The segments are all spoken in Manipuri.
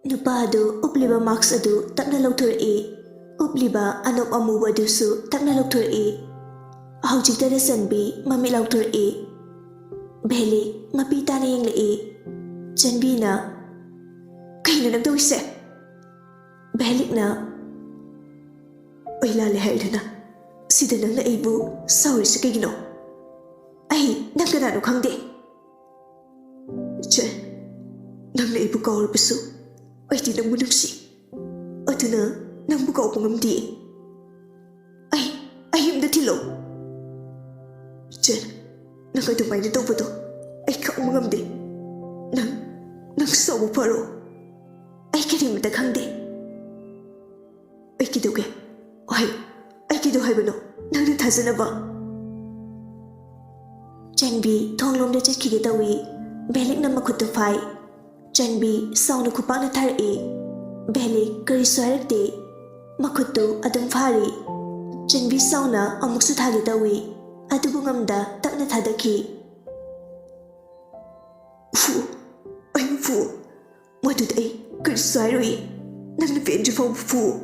Nupadu upliba marks adu takna lauthurei. Upliba anop amuba adusu takna lauthurei. Haujikta sanbi mami lauthurei. Beli mapi tana yenglei. Janbi na kaino nagdawise. Belik na oilale haidana. Sida nang na ibu sorry sa kagino. Ay nang kanano khangde. Chen nang na ibu kawal pasu. Ay di nang munangsi. Aduna nang bukaw pangamdi. Ay himda tilo. Chen nang adumay na tawpo to. Ay kaungamdi. Nang sawo paro. Ay karimata khangde. Ay kidoge. Ay kido haibano. Nang nathazana ba. Janbi thonglom da chakige tawi. Belik na makhutu phai. Janbi sauna kupak na thari. Belik kari swarakte. Makhutu adum phari. Janbi sauna amuksu thagi tawi. Adubu ngamda takna thadaki. Fu. Madud ay kari swarui. Nang napenju faw fu.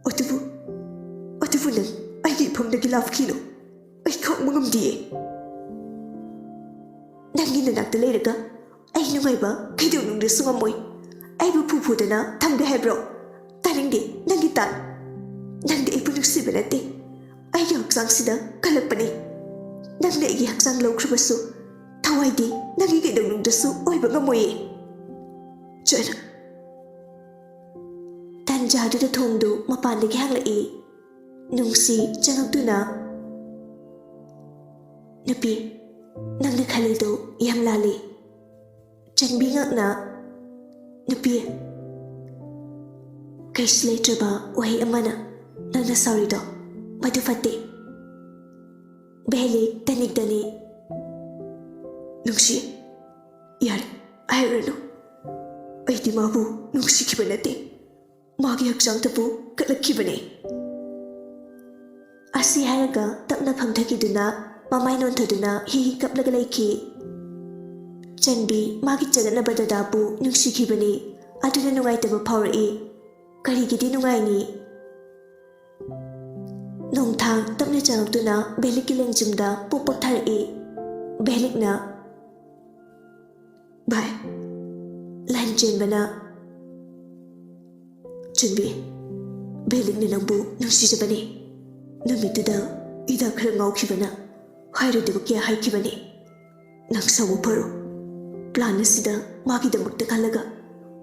Otubu nang ay ipam na gilaf kilo. Ay kaong mangamdiye. Nangin na nagdalay ka. Ay nungay ba? Kaidaw nung nasungamoy. Ay bupupuda na tangga hebro. Tanangdi, nangitan. Nangdi ay punuksiba natin. Ay haksang sida kalagpani. Nang naigi haksang law kribaso. Taway di, nangigaidaw nung daso oy ba ngamoy eh. Diyan. Tanjado na thongdo mapandagi hanglai. Nung si jangagdo na. Napi. Nang nakhalido yam lali. Janbi ngak na. Napi. Kay slater ba wahi amana. Nang nasari do. Madu fati. Beheli tanig dani. Nung si. Yari. Ayrano. Ay di mabu nung si kiba natin. Magi haksang tapu kalak kiba ni. Asi haraga tak na pamthakiduna. Mamay nontaduna hihikap lagalaiki. Janbi magi jagat na badadapu nung sikibani aduna nungay taba pawrai. Karigidi nungay ni. Nongthang tak na jangagduna belik kilang jimda pupak tharai. Belik na. Bay. Lan jen bana. Janbi. Belik na nangbu nung sisabani. Namituda ida kara ngaw kibana. Hairudaba kya haikibani. Nang sawo paro. Plan asida magidamakta khalaga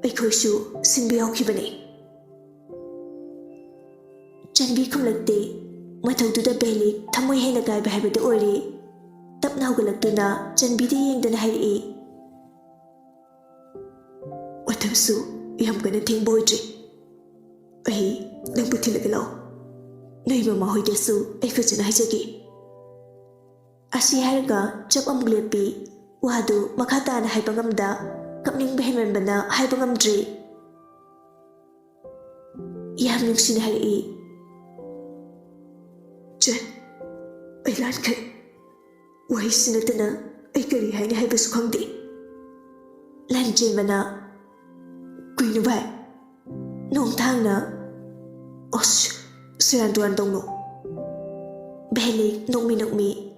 aikhoisu sinbi yaukibani. Janbi khumlakte mathaududa beli thamoi hena gaiba haibada ori. Tapna hugalaktuna janbi de yengdana hairi. Watamsu yam gana thengboidri. Ai nang puthilaga law. Noi mama hoidasu ai fajana haijagi. Asi haraga chap amuglepi wadu makata na haipangamda kapning behenman bana haipangamdri. Yam nung sinahari. Jen, ay lan kay. Wahi sinatana ay kari hai na haipasu khangdi. Lan jen bana. Kuino bay. Nongthang na. Os, sirantuan tong no. Beheli nokmi.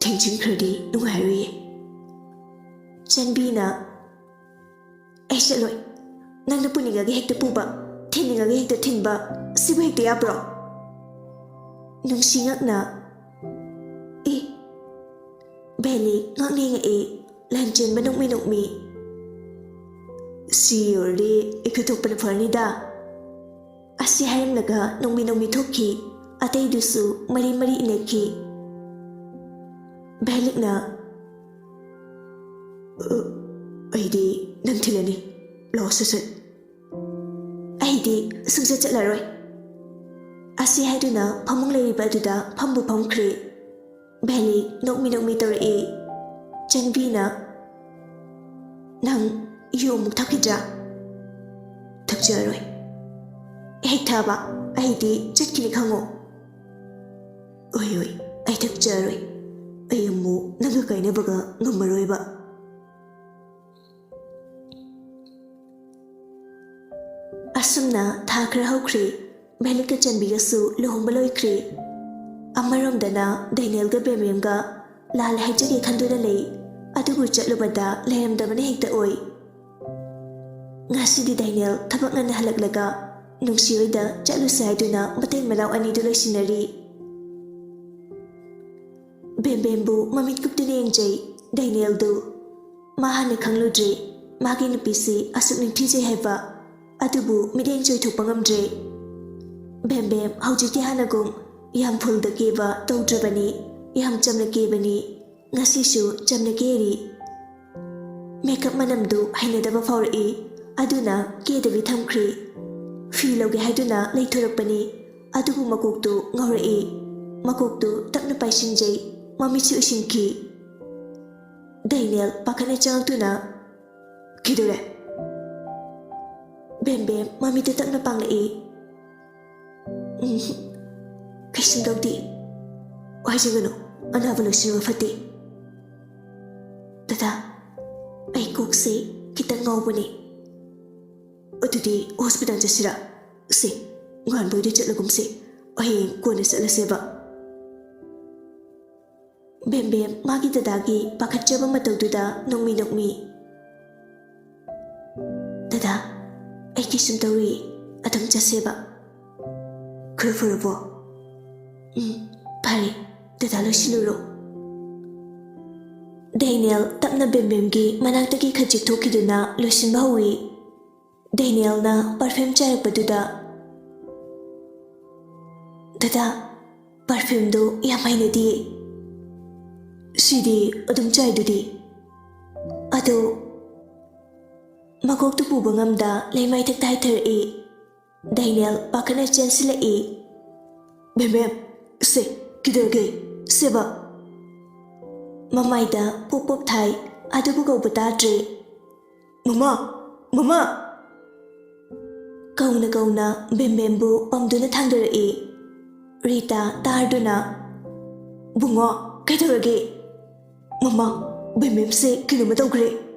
Thinjing kradi nunghairi. Janbi na. Ay saloy. Nang napuninga gi hekta puba. Thininga gi hekta thinba. Sibu hekta yabro. Nung singak na. Beli ngak ni nga lanjan ba nukmi. Si yori ikatok pa na farni da. Asi harim laga nungmi thoki. Atay dusu mari inaki. Belik na. Ay di nang tilani. Losasat. Ay di sungsat laroy. Asi haidu na pamung lariba aduda pambu pamkri. Belik nukmi tarai. Janbi na. Nang iyo muk thakidra. Thakjaroy. Hek thaba. Ay di chatkini khango. Oy ay thakjaroy. Ay amu nagakainabaga ngamaroiba. Asumna tha khara hokri Nalika chanbigasu luhongba loikri Amaromdana Daniel ga Bemem ga lal haijage khanduna lei adugu chatlubada leramdabane hekta oi Ngasidi Daniel thabak ngana halaklaga nungsiyoida chatlusa haiduna mateng manaw ani du loisinari Bembembu mamit kuptune engjai Daniel du mahane khangludre magi nupisi asuk ningthije haiba adubu mideng joy thokpa ngamdre Bembem haujiki hanagum yam phulda keba tawdrabani yam chamna kebani ngasisu chamna keri makeup manamdu hainadaba fauri aduna kedabi thamkhri filoge haiduna leithorakpani adubu makoktu ngaurai makoktu takna paisinjai mamichi usinki Daniel pakane changtuna kidure Bembem mamite takna panglai Kaising dawdi Wajigano anabalo siya fati Dada ay kukse kitang ngawbo ni Otudi hospital jasira Si ngan boy di chatlagum si Ayeng kuwane sa laseba Bembem magi dadagi pakatjaba matawduda nungmi Dada ay kisum tawi atang jaseba Kerfurabo Pari Dadalo sinuro Daniel tapna Bembemgi manaktagi khajik thokiduna loisinba hawi Daniel na perfume charakpaduda Dada perfume do yamainadi Sidi adum chaidudi Ado Magoktu puba ngamda laymay taktai thari Daniel pakana chansila Bembem Se kidage seba Mamaida pop thai adubu go batadre Mama Kauna Bembembu pamduna thangdare Rita tarduna Bungo kaidorage Mama Bembem se kinuma tawgre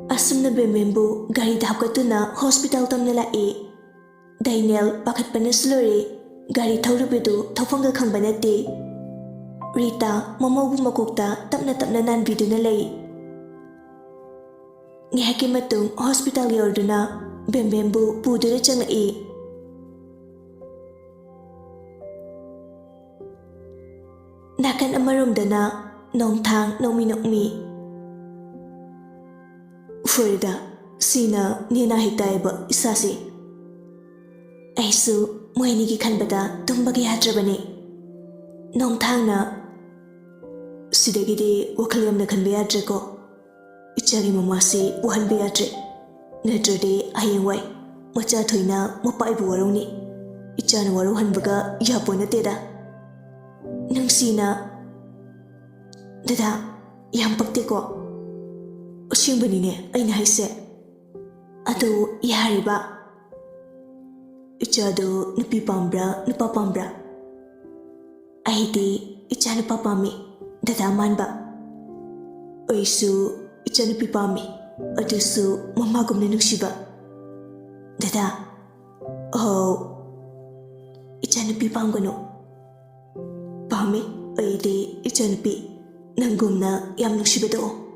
Asumna Bembembu gari dhapkatuna hospital tamna lai Daniel pakatpana slore gari thaurubedu thofanga khangbanate Rita momobu makokta tapna nanbiduna lei Ngihaki matung hospital yorduna Bembembu puduna changai Nakan amaromdana nongthang nokmi Furida sina nina hitaiba isasi Aisu moinigi khanbada tumbagi hadrabani Nongthangna Sidagidi wakhal yamna khanba yadrako Ichagi mamasi wahanba yadre Nadrade ayengwai macha thoina mapaibu waroni Ichana waru hanbaga yapona teda Nangsina Dada yam pakte ko Usinbanine aina haise Ado yahariba Ichado nupi pambra nupa pambra Aidi icha nupa pami Dada manba Oisu icha nupi pami Adusu mamagumna nuksiba Dada Oh Icha nupi pamgano Pami aidi icha nupi Nanggumna yam nuksiba do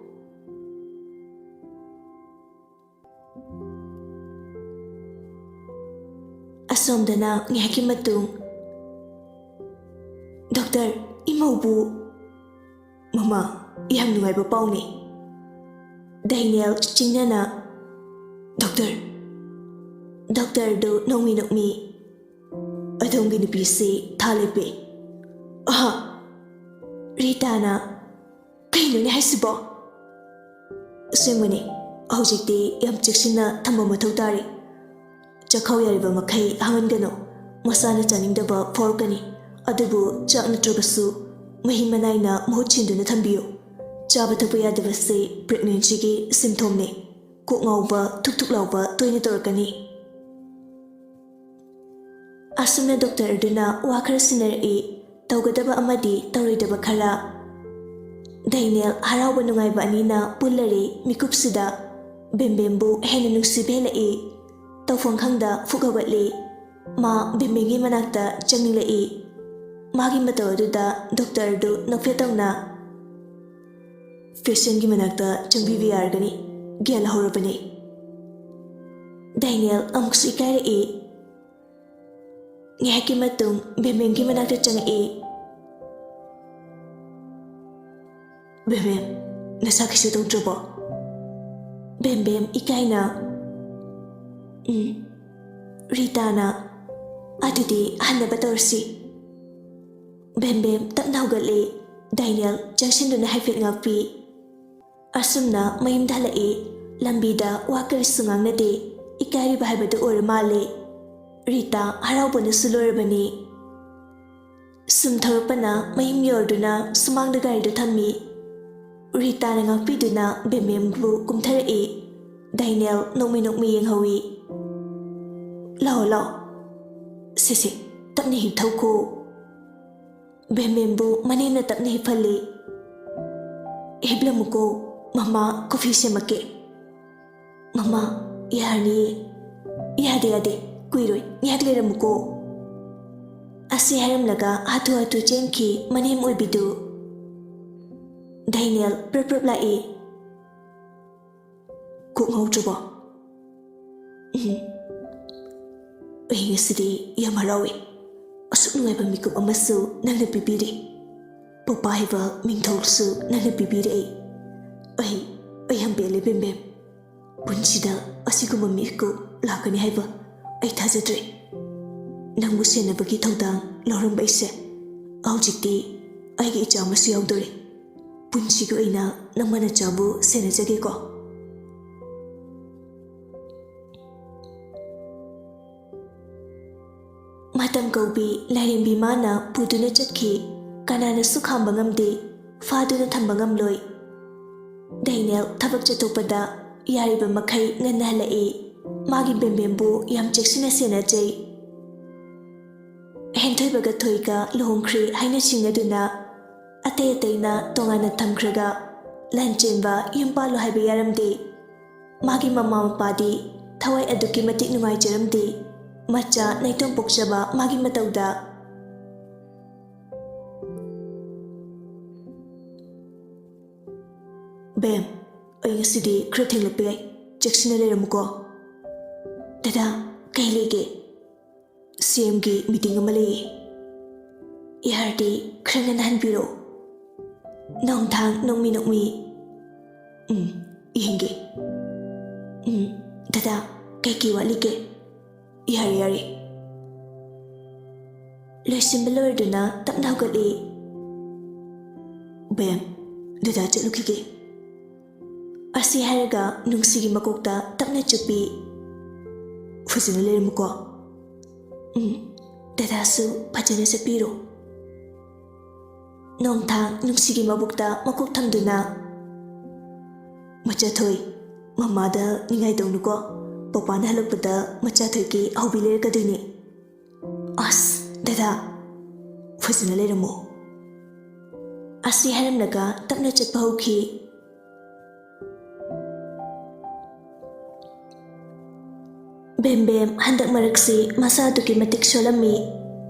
Asomdana ngihaki matung Doctor imaubu Mama yam nungaiba pauni Daniel chingnana Doctor do nokmi Adonggi nupisi thalepe Aha Rita na Kaino ni haisibo Sengmani Hojikti yam cheksina thamba mathau tari Chakhaw yariba makai hangangano masana chaningdaba forkani adubu chak natragasu mahi manaina mahut chinduna thambiyo chaba thakpa yadabase pregnancy gi symptom ne kok ngawba thuk lawba toina torakani Asumna doctor duna wakhara sinari tawgadaba amadi tawridaba khara Daniel harauba nungaiba anina pullare mikupsida ꯕꯦꯝꯕꯦꯝꯕꯨ ꯍꯦꯟꯅ ꯅꯨꯡꯁꯤꯕꯦꯜꯂꯛꯏ ꯇꯧꯐꯝ ꯈꯪꯗ ꯐꯨꯛ ꯍꯧꯒꯠꯂꯤ ꯃꯥ ꯕꯦꯝꯕꯦꯝꯒꯤ ꯃꯅꯥꯛꯇ ꯆꯪꯅꯤꯡꯂꯛꯏ ꯃꯥꯒꯤ ꯃꯇꯧ ꯑꯗꯨꯗ ꯗꯣꯛꯇꯔꯗꯨ ꯅꯣꯛꯐꯦꯠ ꯇꯧꯅ ꯄꯦꯁꯦꯟꯒꯤ ꯃꯅꯥꯛꯇ ꯆꯪꯕꯤꯕ ꯌꯥꯔꯒꯅꯤ ꯒ꯭ꯌꯥꯟ ꯂꯧꯍꯧꯔꯕꯅꯤ ꯗꯥꯏꯅꯦꯜ ꯑꯃꯨꯛꯁꯨ ꯏꯀꯥꯏꯔꯛꯏ ꯉꯥꯏꯍꯥꯛꯀꯤ ꯃꯇꯨꯡ ꯕꯦꯝꯕꯦꯝꯒꯤ ꯃꯅꯥꯛꯇ ꯆꯪꯉꯛꯏ ꯕꯦꯝꯕꯦꯝ ꯅꯁꯥ ꯀꯩꯁꯨ ꯇꯧꯗ꯭ꯔꯕꯣ ꯕꯦꯝꯕꯦꯝ ꯏꯀꯥꯏꯅ ꯔꯤꯇꯥꯅ ꯑꯗꯨꯗꯤ ꯍꯟꯅꯕ ꯇꯧꯔꯁꯤ ꯕꯦꯝꯕꯦꯝ ꯇꯞꯅ ꯍꯧꯒꯠꯂꯤ ꯗꯥꯏꯅꯦꯜ ꯆꯪꯁꯤꯟꯗꯨꯅ ꯍꯥꯏꯐꯦꯠ ꯉꯥꯛꯄꯤ ꯑꯁꯨꯝꯅ ꯃꯌꯨꯝꯗ ꯍꯜꯂꯛꯏ ꯂꯝꯕꯤꯗ ꯋꯥ ꯀꯔꯤꯁꯨ ꯉꯥꯡꯅꯗꯦ ꯏꯀꯥꯏꯔꯤꯕ ꯍꯥꯏꯕꯗꯨ ꯑꯣꯏꯔ ꯃꯥꯜꯂꯦ ꯔꯤꯇꯥ ꯍꯔꯥꯎꯕꯅꯁꯨ ꯂꯣꯏꯔꯕꯅꯤ ꯁꯨꯝ ꯊꯧꯔꯛꯄꯅ ꯃꯌꯨꯝ ꯌꯧꯔꯗꯨꯅ ꯁꯨꯃꯥꯡꯗ ꯒꯥꯔꯤꯗꯨ ꯊꯝꯃꯤ ꯔꯤꯇꯥꯅ ꯉꯥꯛꯄꯤꯗꯨꯅ ꯕꯦꯝꯕꯦꯝꯕꯨ ꯀꯨꯝꯊꯔꯛꯏ ꯗꯥꯏꯅꯦꯜ ꯅꯣꯛꯃꯤ ꯅꯣꯛꯃꯤ ꯌꯦꯡꯍꯧꯏ ꯂꯥꯛꯑꯣ ꯂꯥꯛꯑꯣ ꯁꯦꯁꯦ ꯇꯞꯅ ꯍꯤꯞꯊꯧꯈꯣ ꯕꯦꯝꯕꯦꯝꯕꯨ ꯃꯅꯦꯝꯅ ꯇꯞꯅ ꯍꯤꯞꯍꯜꯂꯤ ꯍꯤꯞꯂꯝꯃꯨꯀꯣ ꯃꯃꯥ ꯀꯣꯐꯤ ꯁꯦꯝꯃꯛꯀꯦ ꯃꯃꯥ ꯌꯥꯔꯅꯤꯌꯦ ꯌꯥꯗꯦ ꯌꯥꯗꯦ ꯀꯨꯏꯔꯣꯏ ꯉꯥꯏꯍꯥꯛ ꯂꯩꯔꯝꯃꯨꯀꯣ ꯑꯁꯤ ꯍꯥꯏꯔꯝꯂꯒ ꯍꯥꯊꯨ ꯍꯥꯊꯨ ꯆꯦꯟꯈꯤ ꯃꯅꯦꯝ ꯑꯣꯏꯕꯤꯗꯨ ꯗꯥꯏꯅꯦꯜ ꯄ꯭ꯔꯞ ꯄ꯭ꯔꯞ ꯂꯥꯛꯏ ꯀꯣꯛ ꯉꯧꯗ꯭ꯔꯕꯣ ꯑꯩ ꯉꯁꯤꯗꯤ ꯌꯥꯝ ꯍꯔꯥꯎꯏ ꯑꯁꯨꯛ ꯅꯨꯡꯉꯥꯏꯕ ꯃꯤꯀꯨꯞ ꯑꯃꯁꯨ ꯅꯪꯅ ꯄꯤꯕꯤꯔꯤ ꯄꯄꯥ ꯍꯥꯏꯕ ꯃꯤꯡꯊꯣꯜꯁꯨ ꯅꯪꯅ ꯄꯤꯕꯤꯔꯛꯏ ꯑꯩ ꯌꯥꯝ ꯄꯦꯜꯂꯦ ꯕꯦꯝꯕꯦꯝ ꯄꯨꯟꯁꯤꯗ ꯑꯁꯤꯒꯨꯝꯕ ꯃꯤꯀꯨꯞ ꯂꯥꯛꯀꯅꯤ ꯍꯥꯏꯕ ꯑꯩ ꯊꯥꯖꯗ꯭ꯔꯦ ꯅꯪꯕꯨ ꯁꯦꯟꯅꯕꯒꯤ ꯊꯧꯗꯥꯡ ꯂꯧꯔꯝꯕ ꯑꯩꯁꯦ ꯍꯧꯖꯤꯛꯇꯤ ꯑꯩꯒꯤ ꯏꯆꯥ ꯑꯃꯁꯨ ꯌꯥꯎꯗꯣꯔꯦ ꯄꯨꯟꯁꯤꯒꯤ ꯑꯣꯏꯅ ꯅꯪꯃ ꯅꯆꯥꯕꯨ ꯁꯦꯟꯅꯖꯒꯦꯀꯣ ꯃꯇꯝ ꯀꯧꯕꯤ ꯂꯥꯏꯔꯦꯝꯕꯤ ꯃꯥꯅ ꯄꯨꯗꯨꯅ ꯆꯠꯈꯤ ꯀꯅꯥꯅꯁꯨ ꯈꯥꯝꯕ ꯉꯝꯗꯦ ꯐꯥꯗꯨꯅ ꯊꯝꯕ ꯉꯝꯂꯣꯏ ꯗꯥꯏꯅꯦꯜ ꯊꯕꯛ ꯆꯠꯊꯣꯛꯄꯗ ꯌꯥꯔꯤꯕ ꯃꯈꯩ ꯉꯟꯅ ꯍꯜꯂꯛꯏ ꯃꯥꯒꯤ ꯕꯦꯝꯕꯦꯝꯕꯨ ꯌꯥꯝ ꯆꯦꯛꯁꯤꯟꯅ ꯁꯦꯟꯅꯖꯩ ꯍꯦꯟꯊꯣꯏꯕꯒ ꯊꯣꯏꯒ ꯂꯨꯍꯣꯡꯈ꯭ꯔꯦ ꯍꯥꯏꯅ ꯁꯤꯡꯅꯗꯨꯅ ꯑꯇꯩ ꯑꯇꯩꯅ ꯇꯣꯉꯥꯟꯅ ꯊꯝꯈ꯭ꯔꯒ ꯂꯟꯆꯦꯟꯕ ꯌꯨꯝ ꯄꯥꯜꯂꯣ ꯍꯥꯏꯕ ꯌꯥꯔꯝꯗꯦ ꯃꯥꯒꯤ ꯃꯃꯥ ꯃꯄꯥꯗꯤ ꯊꯋꯥꯏ ꯑꯗꯨꯛꯀꯤ ꯃꯇꯤꯛ ꯅꯨꯡꯉꯥꯏꯖꯔꯝꯗꯦ ꯃꯆꯥ ꯅꯥꯏꯇꯣꯝ ꯄꯣꯛꯆꯕ ꯃꯥꯒꯤ ꯃꯇꯧꯗ ꯕꯦꯝ ꯑꯩ ꯉꯁꯤꯗꯤ ꯈꯔ ꯊꯦꯡꯂꯛꯄ ꯌꯥꯏ ꯆꯦꯛꯁꯤꯟꯅ ꯂꯩꯔꯝꯃꯨꯀꯣ ꯗꯗꯥ ꯀꯩ ꯂꯩꯒꯦ ꯁꯤꯑꯦꯝꯒꯤ ꯃꯤꯇꯤꯡ ꯑꯃ ꯂꯩꯌꯦ ꯌꯥꯔꯗꯤ ꯈꯔ ꯉꯟꯅ ꯍꯟꯕꯤꯔꯛꯑꯣ ꯅꯣꯡꯊꯥꯡ ꯅꯣꯡꯃꯤ ꯅꯣꯡꯃꯤ ꯌꯦꯡꯒꯦ ꯗꯗꯥ ꯀꯩ ꯋꯥꯠꯂꯤꯒꯦ ꯌꯥꯔꯦ ꯌꯥꯔꯦ ꯂꯣꯏꯁꯤꯟꯕ ꯂꯣꯏꯔꯗꯨꯅ ꯇꯞꯅ ꯍꯧꯒꯠꯂꯤ ꯕꯦꯝ ꯗꯗꯥ ꯆꯠꯂꯨꯈꯤꯒꯦ ꯑꯁꯤ ꯍꯥꯏꯔꯒ ꯅꯨꯡꯁꯤꯒꯤ ꯃꯀꯣꯛꯇ ꯇꯞꯅ ꯆꯨꯞꯄꯤ ꯐꯖꯅ ꯂꯩꯔꯝꯃꯨꯀꯣ ꯗꯗꯥꯁꯨ ꯐꯖꯅ ꯆꯠꯄꯤꯔꯣ ꯅꯣꯡꯊꯥꯡ ꯅꯨꯡꯁꯤꯒꯤ ꯃꯕꯨꯛꯇ ꯃꯀꯣꯛ ꯊꯝꯗꯨꯅ ꯃꯆꯥꯊꯣꯏ ꯃꯃꯥꯗ ꯅꯤꯡꯉꯥꯏ ꯇꯧꯅꯨꯀꯣ ꯄꯄꯥꯅ ꯍꯜꯂꯛꯄꯗ ꯃꯆꯥꯊꯣꯏꯒꯤ ꯍꯧꯕꯤ ꯂꯩꯔꯛꯀꯗꯣꯏꯅꯤ ꯑꯁ ꯗꯗꯥ ꯐꯖꯅ ꯂꯩꯔꯝꯃꯣ ꯑꯁꯤ ꯍꯥꯏꯔꯝꯂꯒ ꯇꯞꯅ ꯆꯠꯄ ꯍꯧꯈꯤ ꯕꯦꯝꯕꯦꯝ ꯍꯟꯗꯛ ꯃꯔꯛꯁꯤ ꯃꯁꯥ ꯑꯗꯨꯛꯀꯤ ꯃꯇꯤꯛ ꯁꯣꯜꯂꯝꯃꯤ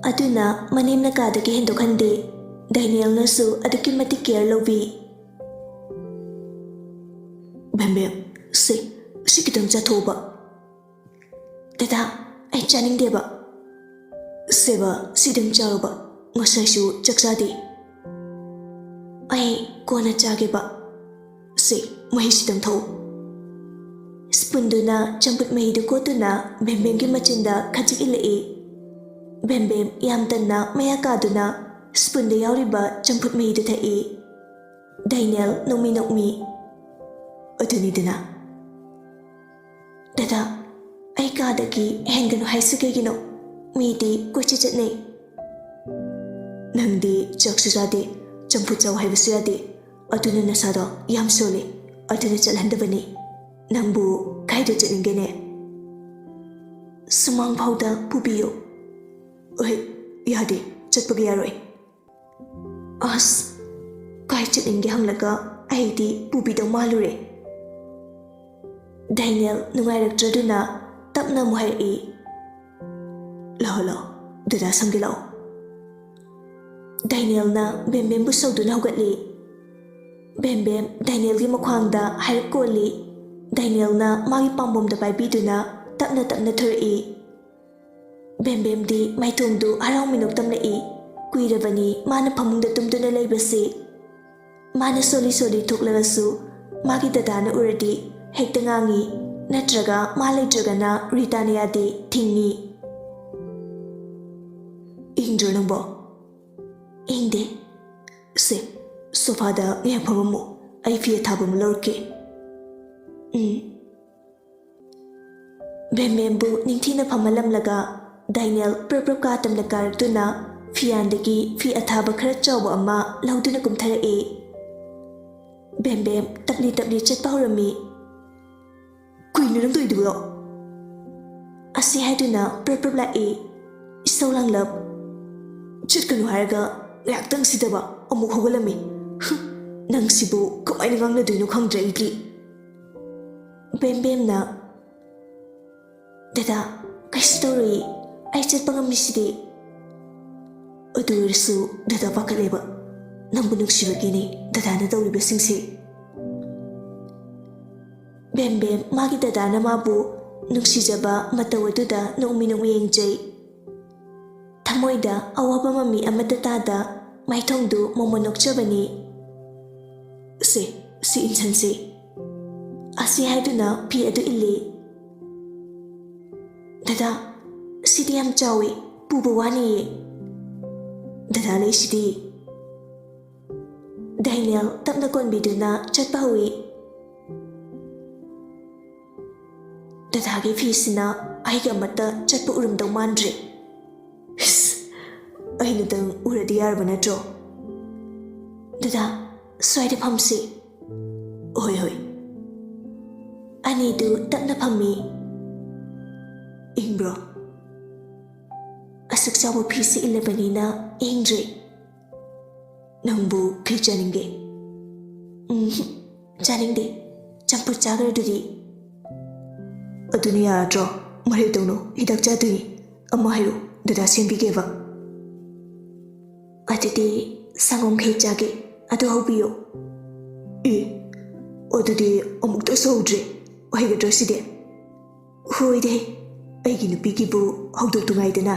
ꯑꯗꯨꯅ ꯃꯅꯦꯝꯅ ꯀꯥꯗꯒꯤ ꯍꯦꯟꯗꯣꯛꯍꯟꯗꯦ ꯗꯥꯏꯅꯦꯜꯅꯁꯨ ꯑꯗꯨꯛꯀꯤ ꯃꯇꯤꯛ ꯀꯦꯌꯔ ꯂꯧꯕꯤ ꯕꯦꯝꯕꯦꯝ ꯁꯤ ꯈꯤꯇꯪ ꯆꯥꯊꯣꯛꯎꯕ ꯗꯗꯥ ꯑꯩ ꯆꯥꯅꯤꯡꯗꯦꯕ ꯁꯦꯕ ꯁꯤꯗꯪ ꯆꯥꯔꯨꯕ ꯉꯁꯥꯏꯁꯨ ꯆꯥꯛ ꯆꯥꯗꯦ ꯑꯩ ꯀꯣꯟꯅ ꯆꯥꯒꯦꯕ ꯁꯤ ꯃꯍꯤꯁꯤꯗꯪ ꯊꯛꯎ ꯁ꯭ꯄꯨꯟꯗꯨꯅ ꯆꯝꯐꯨꯠ ꯃꯍꯤꯗꯨ ꯀꯣꯠꯇꯨꯅ ꯕꯦꯝꯕꯦꯝꯒꯤ ꯃꯆꯤꯟꯗ ꯈꯖꯤꯛ ꯏꯜꯂꯛꯏ ꯕꯦꯝꯕꯦꯝ ꯌꯥꯝ ꯇꯟꯅ ꯃꯌꯥ ꯀꯥꯗꯨꯅ ꯁ꯭ꯄꯨꯟꯗ ꯌꯥꯎꯔꯤꯕ ꯆꯝꯐꯨꯠ ꯃꯍꯤꯗꯨ ꯊꯛꯏ ꯗꯥꯏꯅꯦꯜ ꯅꯣꯛꯃꯤ ꯅꯣꯛꯃꯤ ꯑꯗꯨꯅꯤꯗꯅ ꯗꯗꯥ ꯑꯩ ꯀꯥꯗꯒꯤ ꯍꯦꯟꯒꯅꯨ ꯍꯥꯏꯁꯤ ꯀꯩꯒꯤꯅꯣ ꯃꯤꯗꯤ ꯀꯣꯏꯆꯠ ꯆꯠꯅꯩ ꯅꯪꯗꯤ ꯆꯥꯛꯁꯨ ꯆꯥꯗꯦ ꯆꯝꯐꯨꯠ ꯆꯥꯎ ꯍꯥꯏꯕꯁꯨ ꯌꯥꯗꯦ ꯑꯗꯨꯅ ꯅꯁꯥꯗꯣ ꯌꯥꯝ ꯁꯣꯜꯂꯤ ꯑꯗꯨꯅ ꯆꯠꯍꯟꯗꯕꯅꯤ ꯅꯪꯕꯨ ꯀꯥꯏꯗ ꯆꯠꯅꯤꯡꯒꯦꯅꯦ ꯁꯨꯃꯥꯡ ꯐꯥꯎꯗ ꯄꯨꯕꯤꯌꯨ ꯌꯥꯗꯦ ꯆꯠꯄꯒ ꯌꯥꯔꯣꯏ ꯑꯁ ꯀꯥꯏ ꯆꯠꯅꯤꯡꯒꯦ ꯍꯪꯂꯒ ꯑꯩꯗꯤ ꯄꯨꯕꯤꯗꯧ ꯃꯥꯜꯂꯨꯔꯦ Daniel nungairꯛꯇ꯭ꯔꯗꯨꯅ ꯇꯞꯅ ꯑꯃꯨꯛ ꯍꯥꯏꯔꯛꯏ ꯂꯥꯛꯑꯣ ꯗꯗꯥ ꯁꯝꯒꯦ ꯂꯥꯛꯑꯣ Danielna Bembembu ꯁꯧꯗꯨꯅ ꯍꯧꯒꯠꯂꯤ Bembem Danielꯒꯤ ꯃꯈ꯭ꯋꯥꯡꯗ ꯍꯥꯏꯔꯞ ꯀꯣꯜꯂꯤ Danielna ꯃꯥꯒꯤ ꯄꯥꯝꯕꯣꯝꯗ ꯄꯥꯏꯕꯤꯗꯨꯅ ꯇꯞꯅ ꯊꯣꯔꯛꯏ Bembemꯗꯤ ꯃꯥꯏꯊꯣꯡꯗꯨ ꯍꯔꯥꯎ ꯃꯤꯅꯣꯛ ꯇꯝꯂꯛꯏ ꯀꯨꯏꯔꯕꯅꯤ ꯃꯥꯅ ꯐꯃꯨꯡꯗ ꯇꯨꯝꯗꯨꯅ ꯂꯩꯕꯁꯤ ꯃꯥꯅ ꯁꯣꯂꯤ ꯊꯣꯛꯂꯒꯁꯨ ꯃꯥꯒꯤ ꯗꯗꯥꯅ ꯎꯔꯗꯤ ꯍꯦꯛꯇ ꯉꯥꯡꯉꯤ ꯅꯠꯇ꯭ꯔꯒ ꯃꯥ ꯂꯩꯇ꯭ꯔꯒꯅ ꯔꯤꯇꯥꯅ ꯌꯥꯗꯦ ꯊꯤꯡꯉꯤ ꯏꯪꯗ꯭ꯔꯣ ꯅꯪꯕꯣ ꯏꯪꯗꯦ ꯁꯦ ꯁꯣꯐꯥꯗ ꯉꯥꯏꯍꯥꯛ ꯐꯝꯃꯝꯃꯨ ꯑꯩ ꯐꯤ ꯑꯊꯥꯕ ꯑꯃ ꯂꯧꯔꯛꯀꯦ Bembembu ꯅꯤꯡꯊꯤꯅ ꯐꯝꯍꯜꯂꯝꯂꯒ Daniel ꯄ꯭ꯔꯞ ꯀꯥ ꯇꯝꯅ ꯀꯥꯔꯛꯇꯨꯅ ꯐꯤꯌꯥꯟꯗꯒꯤ ꯐꯤ ꯑꯊꯥꯕ ꯈꯔ ꯆꯥꯎꯕ ꯑꯃ ꯂꯧꯗꯨꯅ ꯀꯨꯝꯊꯔꯛꯏ Bembem ꯇꯞꯂꯤ ꯆꯠꯄ ꯍꯧꯔꯝꯃꯤ ꯀꯨꯏꯅ ꯅꯪ ꯇꯧꯏꯗꯨꯕꯣ ꯑꯁꯤ ꯍꯥꯏꯗꯨꯅ ꯄ꯭ꯔꯞ ꯂꯥꯛꯏ ꯏꯁꯧ ꯂꯥꯡꯂꯞ ꯆꯠꯀꯅꯨ ꯍꯥꯏꯔꯒ ꯉꯥꯏꯍꯥꯛꯇꯪ ꯁꯤꯗꯕ ꯑꯃꯨꯛ ꯍꯧꯒꯠꯂꯝꯃꯤ ꯅꯪ ꯁꯤꯕꯨ ꯀꯃꯥꯏꯅ ꯉꯥꯡꯅꯗꯣꯏꯅꯣ ꯈꯪꯗ꯭ꯔꯦ ꯑꯩꯗꯤ Bembemna Dada kaisu tawri ai chatpa ngammisidi ꯑꯗꯨ ꯑꯣꯏꯔꯁꯨ ꯗꯗꯥ ꯄꯥꯈꯠꯂꯦꯕ ꯅꯪꯕꯨ ꯅꯨꯡꯁꯤꯕꯒꯤꯅꯤ ꯗꯗꯥꯅ ꯇꯧꯔꯤꯕꯁꯤꯡꯁꯤ Bembem ꯃꯥꯒꯤ ꯗꯗꯥꯅ ꯃꯥꯕꯨ ꯅꯨꯡꯁꯤꯖꯕ ꯃꯇꯧ ꯑꯗꯨꯗ ꯅꯣꯛꯃꯤ ꯌꯦꯡꯖꯩ ꯊꯃꯣꯏꯗ ꯑꯋꯥꯕ ꯃꯃꯤ ꯑꯃꯠꯇ ꯇꯥꯗ ꯃꯥꯏꯊꯣꯡꯗꯨ ꯃꯣꯃꯣꯟ ꯅꯣꯛꯆꯕꯅꯤ ꯁꯤ ꯏꯟꯁꯟꯁꯤ ꯑꯁꯤ ꯍꯥꯏꯗꯨꯅ ꯐꯤ ꯑꯗꯨ ꯏꯜꯂꯤ Dada sidi yam chawi puba waniye Dada leisidi Daniel tapna konbiduna chatpa hui Dada gi fisina aiga amata chatpa urumdaw mandre aina dang uradi yarba natro Dada swaida phamsi hoi ani du tapna phammi Ingbro Asuk chabu phisi ilabanina ingre Nangbu kri janinge Janingde Champur chagar duri Aduni yaadro Mare dono hidak chaduni Amma hayo dada sembigeva Adidi sangong khe chage Adu haubiyo Adudi amukta saudre Wahiga draside Hoide ꯑꯩꯒꯤ ꯅꯨꯄꯤꯒꯤꯕꯨ ꯍꯧꯗꯣꯛꯇꯨꯉꯥꯏꯗꯅ